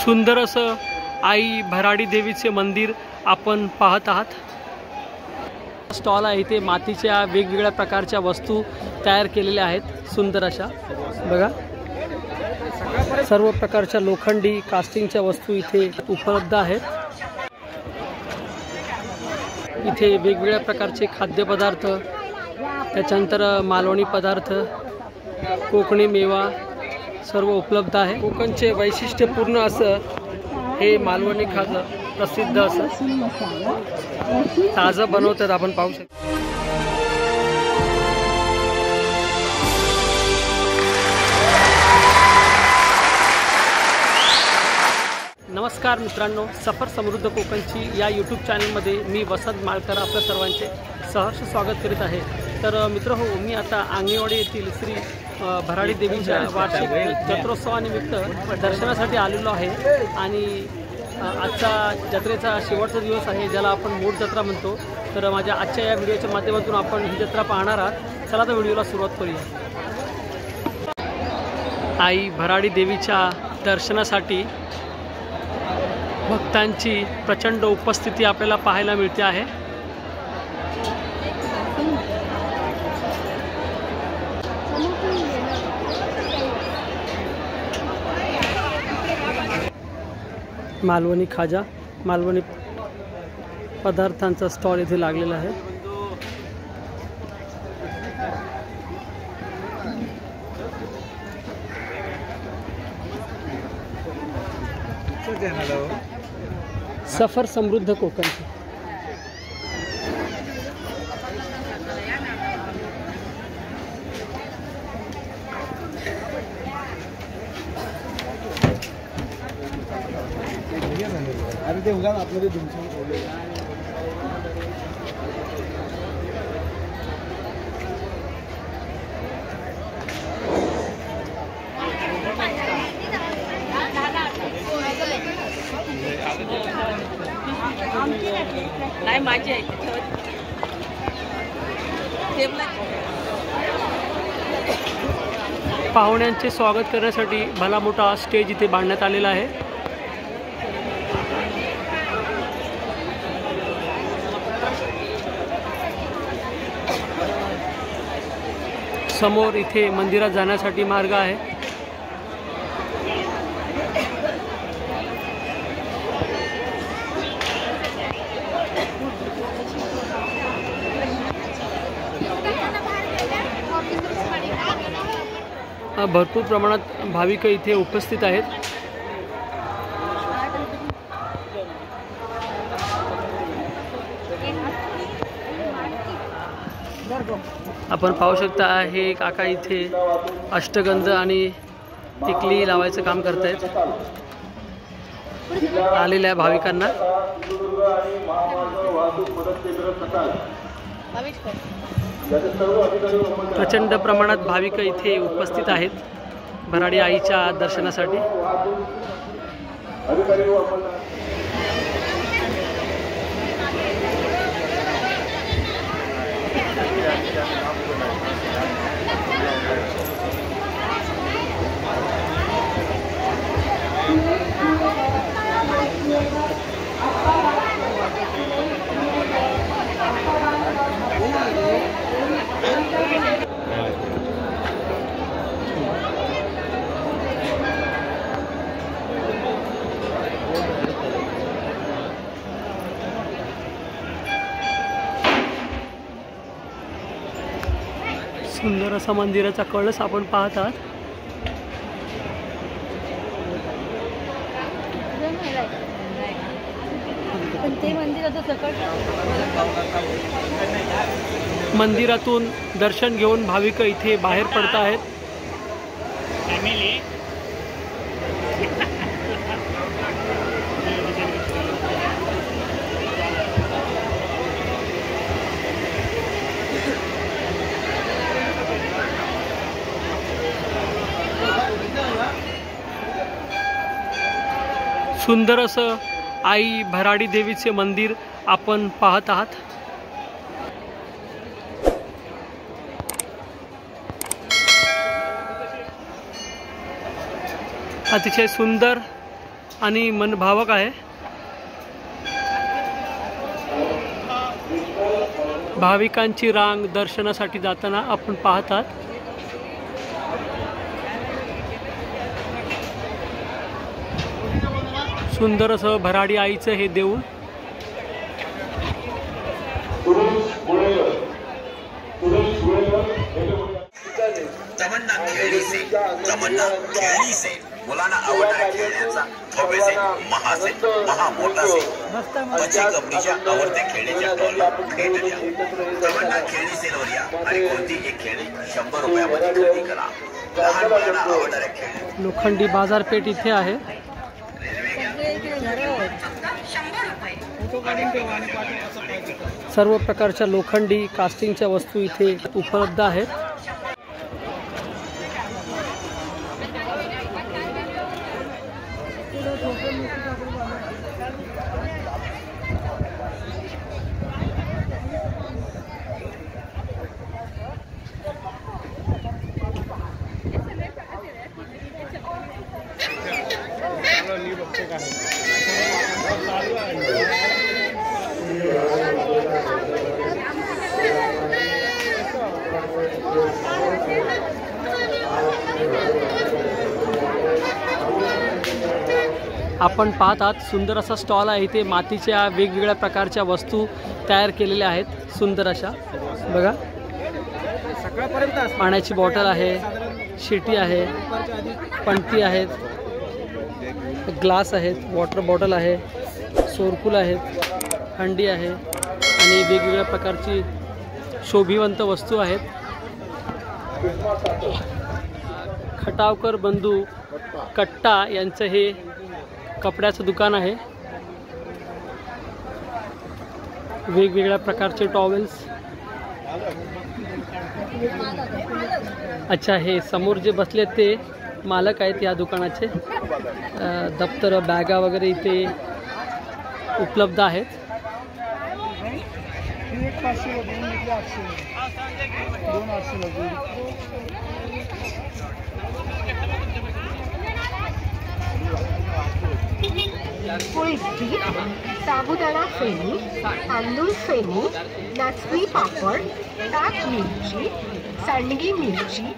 सुंदर असं आई भराडी देवीचे मंदिर आपण पाहत आहात। स्टॉल आहे इथे मातीच्या वेगवेगळ्या प्रकारच्या वस्तू तयार केलेल्या आहेत। सुंदर अशा बघा, सर्व प्रकारच्या लोखंडी कास्टिंगच्या वस्तू इथे उपलब्ध आहेत। इथे वेगवेगळ्या प्रकारचे खाद्यपदार्थ, त्याच्यानंतर मालवणी पदार्थ, कोकणी मेवा सर्व उपलब्ध आहे। कोकणचे वैशिष्ट्यपूर्ण असं हे मालवणी खाद्य प्रसिद्ध असं ताजं बनवतात, आपण पाहू शकतो। नमस्कार मित्रांनो, सफर समृद्ध कोकणची या यूट्यूब चॅनलमध्ये मी वसंत माळकर आपल्या सर्वांचे सहर्ष स्वागत करीत आहे। तर मित्र हो, मी आता आंगणेवाडी येथील श्री भराडी देवीच्या वार्षिक जत्रोत्सवानिमित्त दर्शनासाठी आलेलो आहे आणि आजचा जत्रेचा शेवटचा दिवस आहे, ज्याला आपण मूळ जत्रा म्हणतो। तर माझ्या आजच्या या व्हिडिओच्या माध्यमातून आपण ही जत्रा पाहणार आहात। चला तर व्हिडिओला सुरुवात करूया। आई भराडी देवीच्या दर्शनासाठी भक्तांची प्रचंड उपस्थिती आपल्याला पाहायला मिळते आहे। मालवणी खाजा, मालवणी पदार्थांचा स्टॉल इथे लागलेला आहे। सफर समृद्ध कोकण। पाहुण्यांचे स्वागत करण्यासाठी भला मोठा स्टेज इथे बांधण्यात आलेला आहे। समोर इथे मंदिरात जाण्यासाठी मार्ग आहे। भरपूर प्रमाणात भाविक इथे उपस्थित आहेत। आपण पाहू शकता हे काका इथे अष्टगंध आणि टिकली लावायचं काम करतायत आलेल्या भाविकांना। प्रचंड प्रमाणात भाविक इथे उपस्थित आहेत भराडी आईच्या दर्शनासाठी। सुंदर असा मंदिराचा कळस आपण पाहत आहात। मंदिरातून दर्शन घेऊन भाविक इथे बाहेर पडत आहेत। सुंदर असं आई भराडी देवीचे मंदिर आपण पाहत आहात। अतिशय सुंदर आणि मनभावक आहे। भाविकांची रांग दर्शनासाठी जाताना आपण पाहतात। सुंदर असं भराडी आईचं हे देऊळ। तमन्ना खेळणी से मुलांना आवडणाऱ्या खेळण्याचा थोबे से महा से महा मोठा से बच्चे कंपनीच्या आवडत्या खेळण्याच्या ट्रॉली भेट द्या। तमन्ना खेळणी सेलवर या आणि कोणती एक खेळणी 100 रुपयामध्ये खरेदी करा। लहान मुलांना आवडणाऱ्या खेळणी। लोखंडी बाजारपेठ इथे आहे। सर्व प्रकारच्या लोखंडी कास्टिंगच्या वस्तू इथे उपलब्ध आहेत। आपण पाहत आहात सुंदर असा स्टॉल आहे। इथे मातीच्या वेगवेगळ्या प्रकारच्या वस्तू तयार केलेल्या आहेत। सुंदर अशा बघा, पाण्याची बॉटल आहे, शिटी आहे, पणती आहेत, ग्लास आहेत, वॉटर बॉटल आहे, सोरकुल आहेत, हंडी आहे आणि वेगवेगळ्या प्रकारची शोभिवंत वस्तू आहेत। खटावकर बंधू कट्टा यांचं हे कपड्याचं दुकान आहे। वेगवेगळ्या प्रकारचे टॉवेल्स। अच्छा, हे समोर जे बसले ते मालक आहेत या दुकानाचे। दप्तर बॅगा वगैरे इथे उपलब्ध आहेत। पोळी, साबुदाणा फेणी, तांदूळ फेणी, नाचणी पापड, ताक मिरची, सांडगी मिरची,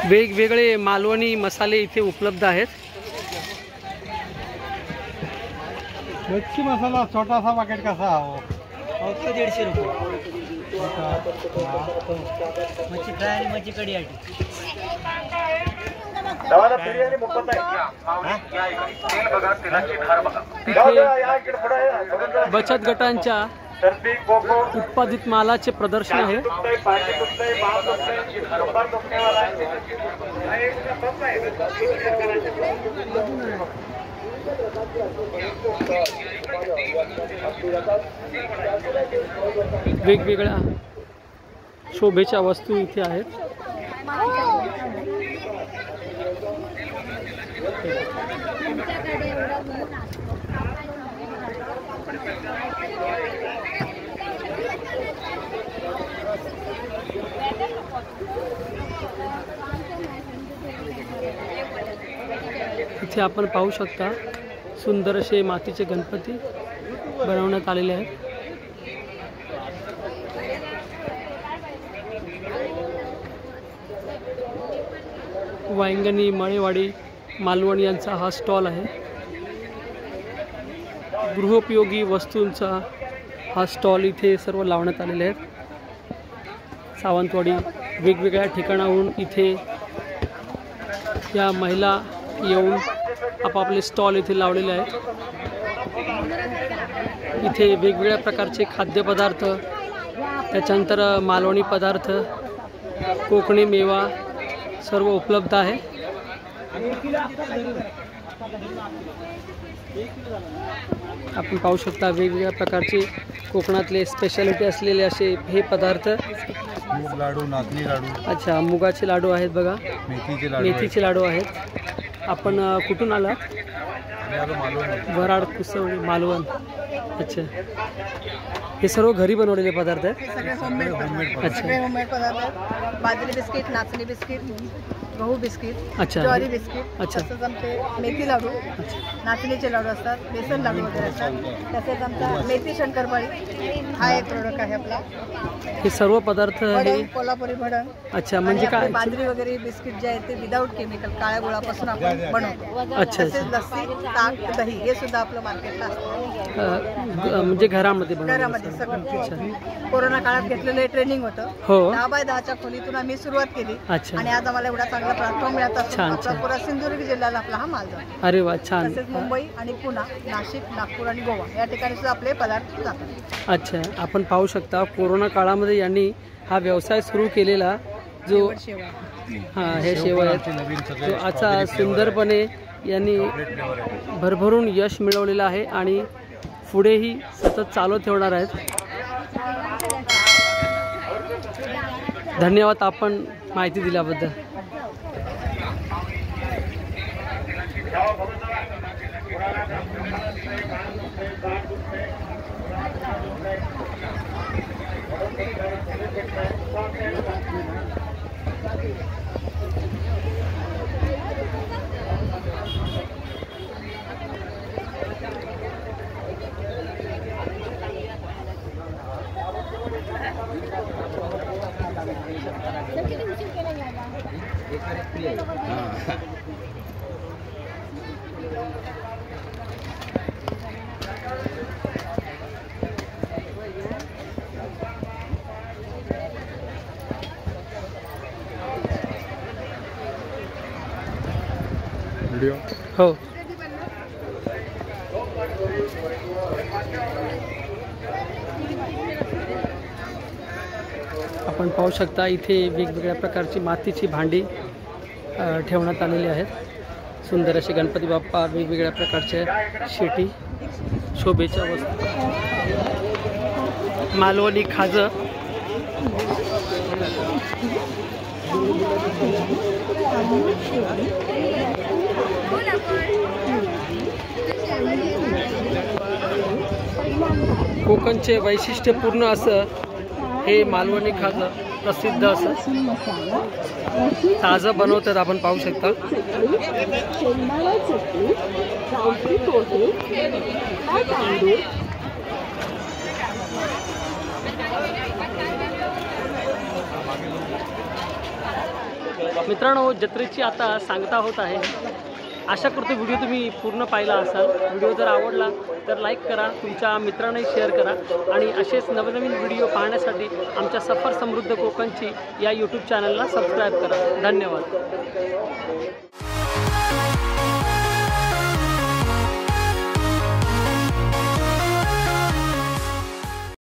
वेगवेगळे मालवणी मसाले इथे उपलब्ध आहेत। मच्छी मसाला छोटा सा पैकेट कसा हो? फक्त 150 रुपये। मच्छी फ्राय आणि मच्छी कढी आहे। बचत गटांच्या उत्पादित मालाचे प्रदर्शन आहे। वेगवेगळ्या शोभेच्या वस्तू इथे आहेत। इथे आपण पाहू शकता सुंदर असे मातीचे गणपती बनवण्यात आलेले आहेत। वांगणी मळेवाडी मालवण यांचा हा स्टॉल आहे। गृहोपयोगी वस्तूंचा हा स्टॉल इथे सर्व लावण्यात आलेले आहेत। सावंतवाडी वेगवेगळ्या ठिकाणाहून इथे या महिला येऊन आपापले स्टॉल इथे लावलेले आहेत। इथे वेगवेगळ्या प्रकारचे खाद्यपदार्थ, त्याच्यानंतर मालवणी पदार्थ, कोकणी मेवा सर्व उपलब्ध आहे। आपण पाहू शकता वेगवेगळ्या प्रकारचे कोकणातले स्पेशालिटी असलेले असे हे पदार्थ. मूग लाडू, नाचणी लाडू. अच्छा, मुगाचे लाडू आहेत बघा, मेथीचे लाडू आहेत. आपण कुठून आला? वराड, कुसवली, मालवण. अच्छा, हे सर्व घरी बनवलेले पदार्थ आहेत. सगळे होममेड पदार्थ. बाजरी बिस्किट, नाचणी बिस्किट, गहू बिस्किट, अच्छा, ज्वारी बिस्किट. अच्छा. तसंच आमचे मेथी लाडू, नाचणीचे लाडू असतात, बेसन लाडू वगैरे असतात. तसेच आमचा मेथी शंकरपाळी हा एक प्रोडक्ट आहे आपला. हे सर्व पदार्थ हे भडंग, कोल्हापुरी भडंग. अच्छा, म्हणजे आणि आपले काय? बाजरी वगैरे बिस्किट जे आहेत ते विदाऊट केमिकल काळ्या गुळापासून आपण बनवतो. अच्छा, तसेच लस्सी, ताक, दही हे सुद्धा आपलं मार्केटला असतं. म्हणजे घरामध्ये घरामध्ये सगळं. कोरोना काळात घेतलेलं ट्रेनिंग होतं. हो. 10x10च्या खोलीतून आम्ही सुरुवात केली. अच्छा, आणि आज आम्हाला एवढा चांगला प्लॅटफॉर्म मिळत असून छान, आपला छान. पुरा सिंधुदुर्ग जिल्ह्याला आपला हा माल जातो. अरे वा, छान. तसेच मुंबई आणि पुणे, नाशिक, नागपूर आणि गोवा या ठिकाणी सुद्धा आपले पदार्थ जातात. अच्छा, आपण पाहू शकता कोरोना काळामध्ये यांनी हा व्यवसाय सुरू केलेला जो हे शेव आहेत तो असा सुंदरपणे यांनी भरभरून यश मिळवलेलं आहे आणि पुढेही सतत चालू ठेवणार आहेत. धन्यवाद आपण माहिती दिल्याबद्दल. हो. आपण पाहू शकता इथे वेगवेगळ्या प्रकारची मातीची भांडी ठेवण्यात आलेली आहेत. सुंदर असे गणपती बाप्पा, वेगवेगळ्या प्रकारच्या शेटी, शोभेच्या वस्तू, मालवणी खाजं. कोकणचे वैशिष्ट्यपूर्ण असं हे मालवणी खाजं प्रसिद्ध असं ताजं बनवतात. आपण पाहू शकता. मित्रांनो, जत्रेची आता सांगता होत आहे. आशा करतो व्हिडिओ तुम्ही पूर्ण पाहिला असाल. व्हिडिओ जर आवडला तर लाईक करा, तुमच्या मित्रांनाही शेअर करा आणि असेच नवनवीन व्हिडिओ पाहण्यासाठी आमच्या सफर समृद्ध कोकणची या यूट्यूब चॅनलला सबस्क्राईब करा. धन्यवाद.